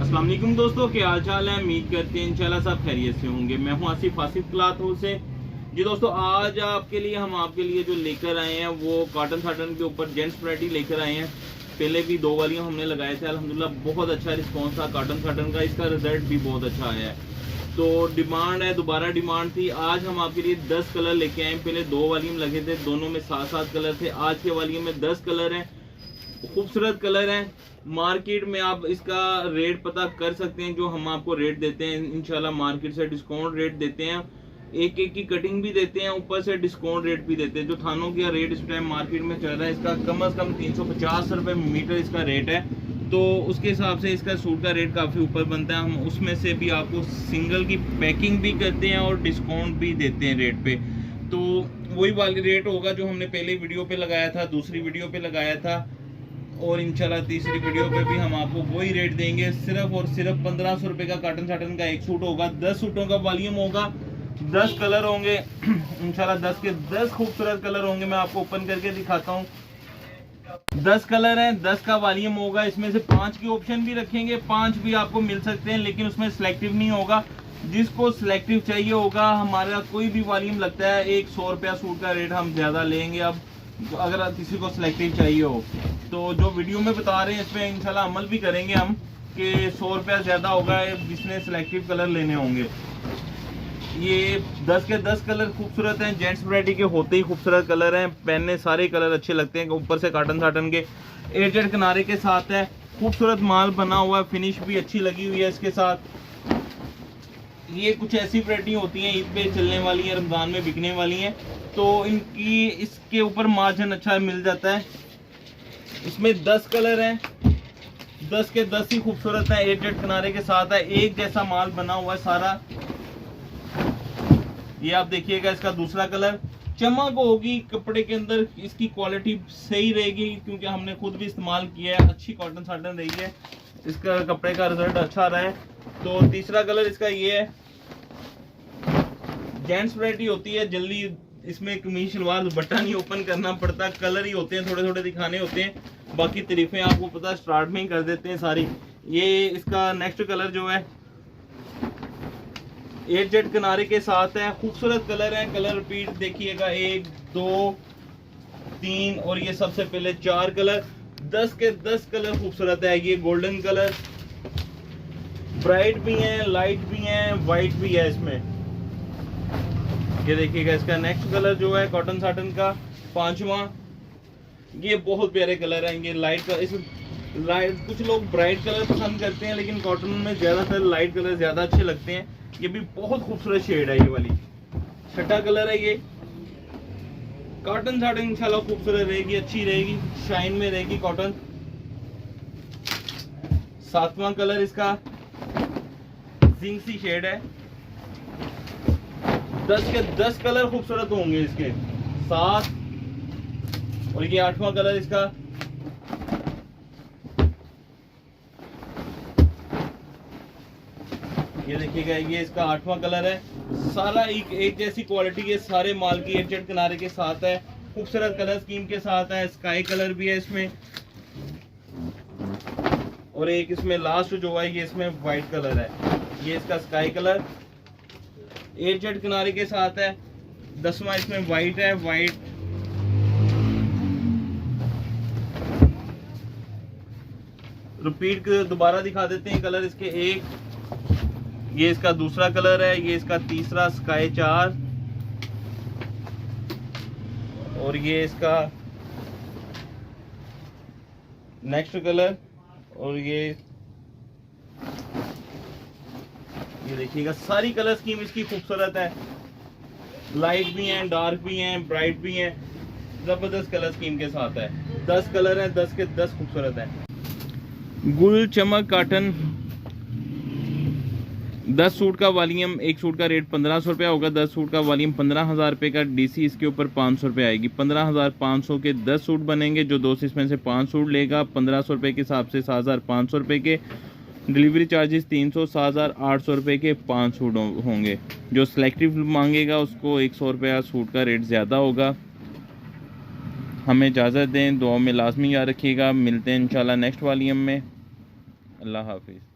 अस्सलाम वालेकुम दोस्तों, क्या हाल चाल है। उम्मीद करते हैं इंशाल्लाह सब खैरियत से होंगे। मैं हूं आसिफ क्लॉथ हाउस से। जी दोस्तों, आज हम आपके लिए जो लेकर आए हैं वो कॉटन साटन के ऊपर जेंट्स वैरायटी लेकर आए हैं। पहले भी 2 वालियां हमने लगाए थे, अल्हम्दुलिल्लाह बहुत अच्छा रिस्पॉन्स था कॉटन साटन का। इसका रिजल्ट भी बहुत अच्छा आया है, तो डिमांड है, दोबारा डिमांड थी। आज हम आपके लिए 10 कलर लेके आए। पहले 2 वालीम लगे थे, दोनों में 7-7 कलर थे। आज के वालीम में 10 कलर हैं, खूबसूरत कलर हैं। मार्केट में आप इसका रेट पता कर सकते हैं, जो हम आपको रेट देते हैं इंशाल्लाह मार्केट से डिस्काउंट रेट देते हैं। एक एक की कटिंग भी देते हैं, ऊपर से डिस्काउंट रेट भी देते हैं। जो थानों का रेट इस टाइम मार्केट में चल रहा है, इसका कम से कम 350 रुपये मीटर इसका रेट है। तो उसके हिसाब से इसका सूट का रेट काफ़ी ऊपर बनता है। हम उसमें से भी आपको सिंगल की पैकिंग भी करते हैं और डिस्काउंट भी देते हैं रेट पे। तो वही वाली रेट होगा जो हमने पहले वीडियो पे लगाया था, दूसरी वीडियो पे लगाया था, और इंशाल्लाह तीसरी वीडियो पे भी हम आपको वही रेट देंगे। सिर्फ और सिर्फ 1500 रुपये का कॉटन साटन का एक सूट होगा। 10 सूटों का वॉल्यूम होगा, 10 कलर होंगे इंशाल्लाह। 10 के 10 खूबसूरत कलर होंगे। मैं आपको ओपन करके दिखाता हूँ। 10 कलर हैं, 10 का वॉल्यूम होगा। इसमें से 5 की ऑप्शन भी रखेंगे, 5 भी आपको मिल सकते हैं, लेकिन उसमें सिलेक्टिव नहीं होगा। जिसको सिलेक्टिव चाहिए होगा, हमारा कोई भी वॉल्यूम लगता है 100 रुपया सूट का रेट हम ज़्यादा लेंगे। अब अगर किसी को सिलेक्टिव चाहिए हो तो जो वीडियो में बता रहे हैं इस पर इंशाल्लाह अमल भी करेंगे हम, कि 100 रुपया ज़्यादा होगा जिसने सिलेक्टिव कलर लेने होंगे। ये 10 के 10 कलर खूबसूरत हैं, जेंट्स वैरायटी के होते ही खूबसूरत कलर हैं। पहनने सारे कलर अच्छे लगते हैं। ऊपर से कॉटन साटन के एजेड किनारे के साथ है, खूबसूरत माल बना हुआ है, फिनिश भी अच्छी लगी हुई है इसके साथ। ये कुछ ऐसी वैरायटी होती हैं ईद पे चलने वाली है, रमज़ान में बिकने वाली हैं, तो इनकी इसके ऊपर मार्जिन अच्छा मिल जाता है। इसमें 10 कलर हैं, 10 के 10 ही खूबसूरत है, एजेड किनारे के साथ है, एक जैसा माल बना हुआ है सारा। ये आप देखिएगा, इसका दूसरा कलर चमक होगी कपड़े के अंदर, इसकी क्वालिटी सही रहेगी क्योंकि हमने खुद भी इस्तेमाल किया है। अच्छी कॉटन साटन रही है, इसका कपड़े का रिजल्ट अच्छा रहा है। तो तीसरा कलर इसका ये है। जेंट्स वैरायटी होती है, जल्दी इसमें कमीज शलवार दुपट्टा नहीं ओपन करना पड़ता, कलर ही होते हैं, थोड़े थोड़े दिखाने होते हैं, बाकी तारीफें आपको पता स्टार्ट में ही कर देते हैं सारी। ये इसका नेक्स्ट कलर जो है एट जेड किनारे के साथ है, खूबसूरत कलर है। कलर रिपीट देखिएगा, 1 2 3 और ये सबसे पहले 4 कलर। 10 के 10 कलर खूबसूरत है। ये गोल्डन कलर, ब्राइट भी है, लाइट भी है, वाइट भी है इसमें। ये देखिएगा, इसका नेक्स्ट कलर जो है कॉटन साटन का 5वां, ये बहुत प्यारे कलर हैं। ये लाइट का, इस लाइट, कुछ लोग ब्राइट कलर पसंद करते हैं, लेकिन कॉटन में ज़्यादातर लाइट कलर ज़्यादा अच्छे लगते हैं। ये भी बहुत खूबसूरत शेड है ये वाली। 6ठा कलर है ये। कॉटन साटन इंशाल्लाह खूबसूरत रहेगी, अच्छी रहेगी, शाइन में रहेगी कॉटन। 7वां कलर इसका जिंक सी शेड है। 10 के 10 कलर खूबसूरत होंगे इसके साथ। और ये 8वां कलर इसका। ये देखिएगा, ये इसका 8वां कलर है। सारा एक जैसी क्वालिटी के सारे माल की एजेड किनारे के साथ है, खूबसूरत कलर स्कीम के साथ है। स्काई कलर भी है इसमें, और एक इसमें लास्ट जो है ये इसमें वाइट कलर है। ये इसका स्काई कलर एजेड किनारे के साथ है। 10वां इसमें वाइट है, वाइट। रिपीट दोबारा दिखा देते हैं कलर इसके। एक ये इसका दूसरा कलर है, ये इसका तीसरा स्काई 4, और ये इसका नेक्स्ट कलर। और ये देखिएगा, सारी कलर स्कीम इसकी खूबसूरत है। लाइट भी हैं, डार्क भी हैं, ब्राइट भी हैं, जबरदस्त कलर स्कीम के साथ है। 10 कलर हैं, 10 के 10 खूबसूरत है। गुल चमक कॉटन, 10 सूट का वॉल्यूम, एक सूट का रेट 1500 रुपया होगा। 10 सूट का वॉल्यूम 15,000 रुपये का। डीसी इसके ऊपर 500 रुपये आएगी। 15,500 के 10 सूट बनेंगे। जो दोस्त इसमें से 5 सूट लेगा 1500 रुपये के हिसाब से 7,500 रुपये के। डिलीवरी चार्जेस 300, 7,800 रुपये के 5 सूट होंगे। जो सिलेक्टिव मांगेगा उसको 100 रुपया सूट का रेट ज़्यादा होगा। हमें इजाज़त दें, दुआ में लाजमी याद रखिएगा। मिलते हैं इंशाल्लाह नेक्स्ट वॉल्यूम में। अल्लाह हाफिज़।